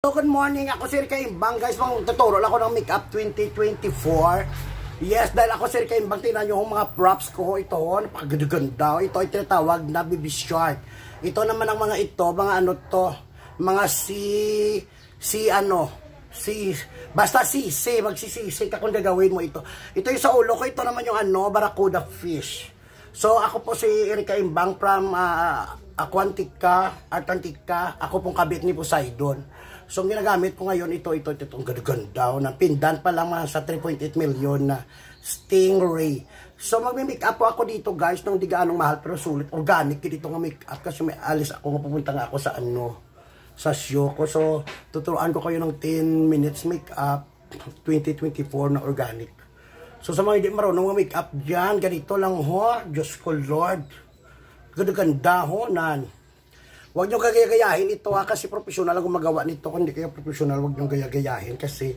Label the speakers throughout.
Speaker 1: So, good morning. Ako si Rika Imbang. Guys, tuturo lang ako ng Makeup 2024. Yes, dahil ako si Rika Imbang, tingnan nyo yung mga props ko. Ito, napakaganda. Ito ay tinatawag na Baby Shark. Ito naman ang mga ito, mga ano to, mga basta sisi, magsisisi ka kung gagawin mo ito. Ito yung sa ulo ko, ito naman yung ano, barracuda fish. So, ako po si Rika Imbang from Aquantica, Atlantica. Ako pong kabit ni Poseidon. So, ang ginagamit ko ngayon, itong ganda-ganda. Pindan pa lang sa 3.8 million na Stingray. So, magme-makeup po ako dito, guys, nang di gaanong mahal, pero sulit. Organic dito nga makeup kasi may alis ako, pupunta nga ako sa sa show ko. So, tuturuan ko kayo ng 10 minutes makeup 2024 na organic. So, sa mga hindi marunong makeup dyan, ganito lang ho. Diyos ko, Lord. Ganda ho, nan. Huwag nyo gagayahin ito ha, kasi professional ang gumagawa nito. Kung hindi kayo professional, huwag nyo gagayahin kasi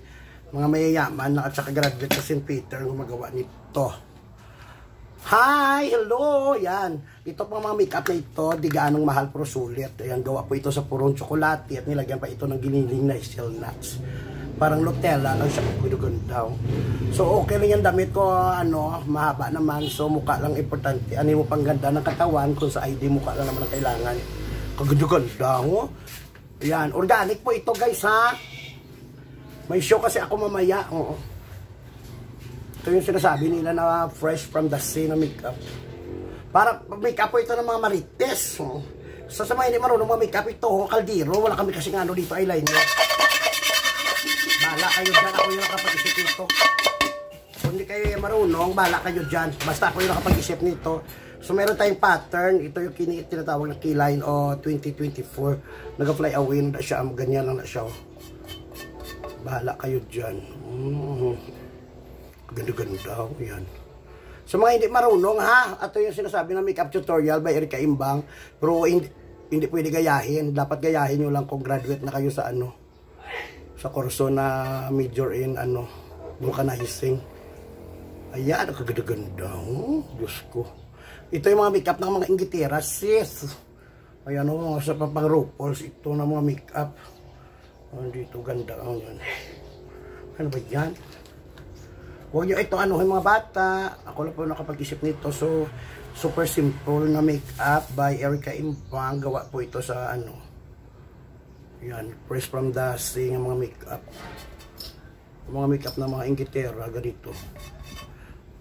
Speaker 1: mga mayayaman at saka graduate sa St. Peter ang gumagawa nito. Hi! Hello! Yan. Ito pang mga makeup na ito, di gaanong mahal pero sulit. Ayan, gawa po ito sa purong tsokolate at nilagyan pa ito ng giniling na steel nuts. Parang Nutella lang siya, ganda. So okay lang yung damit ko, mahaba naman. So mukha lang importante. Ano mo pang ganda ng katawan kung sa ID mukha lang naman ang kailangan. Kaganda ho. Ayan, organic po ito guys ha. May show kasi ako mamaya. Oo. Ito yung sinasabi nila na fresh from the sea na makeup. Para makeup po ito ng mga marites. So sa mga hindi marunong mga makeup ito, kaldero. Wala kami kasi nga dito eyeliner. Bala kayo dyan, ako yung nakapag-isip nito. Kung hindi kayo marunong, bala kayo dyan. Basta ako yung nakapag-isip nito. So meron tayong pattern. Ito yung tinatawag na keyline o 2024. Nag-fly away na siya. Ganyan lang na siya. Bahala kayo dyan. Ganda-ganda. Yan. So mga hindi marunong ha. Ito yung sinasabi na makeup tutorial by Rika Imbang. Pero hindi pwede gayahin. Dapat gayahin nyo lang kung graduate na kayo sa sa kurso na major in vulcanizing. Ayan, kaganda-ganda. Diyos ko. Ito yung mga makeup ng mga inggitera, sis. Ayan o, sa pang RuPaul's. Ito na mga makeup. Dito, ganda. Ano ba yan? Huwag nyo ito, yung mga bata. Ako lang po nakapag-isip nito. So, super simple na makeup by Rika Imbang. Gawa po ito sa yan, fresh from the sea ng mga makeup. Mga makeup ng mga inggitera, ganito.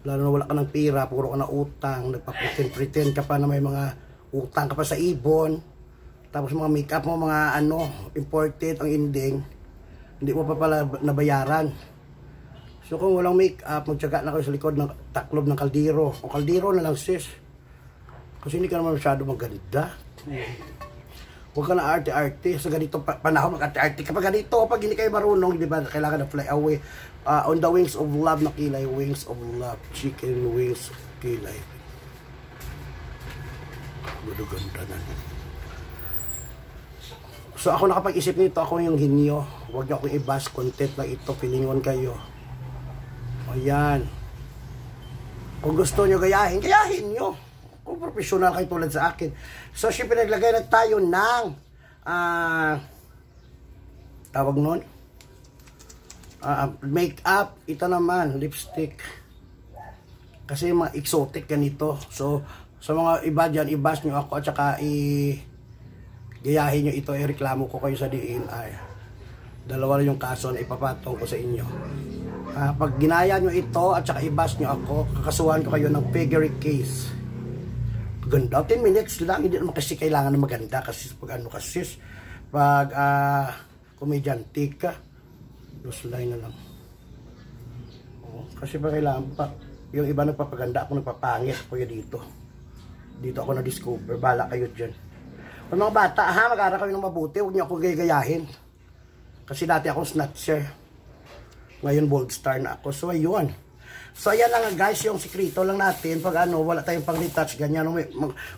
Speaker 1: Lalo na wala ka ng pira, puro ka na utang, nagpa-pretend ka pa na may mga utang ka pa sa ibon. Tapos mga makeup mo, mga imported ang ending, hindi mo pa pala nabayaran. So kung walang makeup, magtyaga na kayo sa likod ng taklob ng kaldero. O kaldero na lang sis. Kasi hindi ka naman masyado maganda. Huwag ka na arte-arte. Sa ganito panahon, mag-arte-arte. Kapag ganito, pag hindi kayo marunong, di ba, kailangan na fly away. On the wings of love na kilay. Wings of love. Chicken wings kilay. Ganda na. So ako nakapag-isip nito, ako yung hinyo. Huwag niyo akong i-bash, content lang ito. Pilingon kayo. Ayan. Kung gusto nyo gayahin, gayahin nyo. Kung professional kayo tulad sa akin. So, syempre naglagay na tayo ng tawag nun makeup. Ito naman, lipstick. Kasi mga exotic ganito. So, sa mga iba dyan, i-bash nyo ako at saka gayahin nyo ito. I-reklamo ko kayo sa DNI. Dalawa lang yung kaso na ipapatong ko sa inyo. Pag ginaya nyo ito at saka i-bash nyo ako, kakasuhan ko kayo ng piggery case. Ganda, 10 minutes lang, hindi naman kasi kailangan na maganda kasi pag pag komedyantik ka, line na lang. Kasi pa kailangan pa, yung iba nagpapaganda, ako nagpapangit ako dito ako na-discover, bala kayo dyan. Kung mga bata mag-aaral kayo ng mabuti, huwag niyo ako gayahin kasi dati akong snatcher, ngayon bold star na ako. So ayun. So ayan lang guys, yung sikrito lang natin pag wala tayong pang retouch ganyan,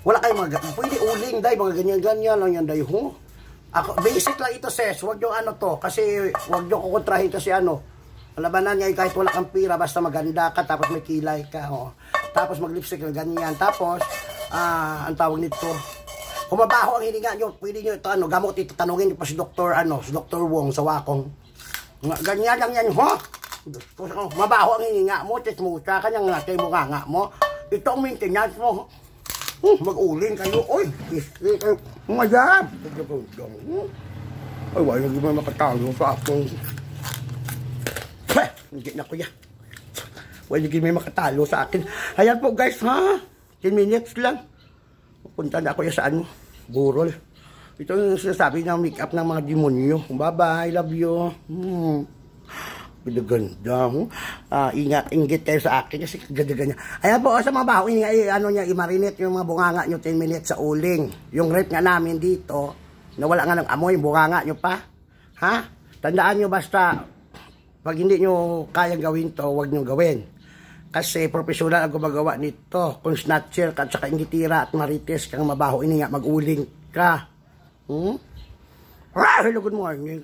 Speaker 1: wala kayong pwede uling dahil mga ganyan lang yan dahil ako, basic lang ito sis, wag yung to kasi wag yung kukontrahin kasi labanan niya kahit wala kang pira basta maganda ka tapos may kilay ka tapos mag lipstick na ganyan tapos ang tawag nito Kung mabaho ang hininga nyo, pwede nyo ito, gamot ito, tanungin nyo pa si Dr. Wong sa Wakong. Ganyan lang yan, ho? Mabaho ang hininga mo, tismusa, kanyang natay mo nga mo. Ito ang maintenance mo. Mag-uling kayo, oy, iski kayo, mayab. Ay, wala nang naman makatalo sa akong. Hindi na kuya. Wala nang may makatalo sa akin. Ayan po guys, ha? 10 minutes lang. Punta na ako sa ano, burol. Ito yung sinasabi ng make-up ng mga demonyo. Bye-bye, love you. Ganda. Inggit kayo sa akin kasi ganda-ganda. Ayan po, sa mga baho, i-marinate yung mga bunganga nyo 10 minutes sa uling. Yung rep nga namin dito, nawala nga ng amoy, bunganga nyo pa. Ha? Tandaan nyo basta, pag hindi nyo kayang gawin to, huwag nyo gawin. Kasi professional ang gumagawa nito. Kung snatcher ka at saka ingitira at marites kang mabaho, ini nga mag-uling ka. Hello, good morning.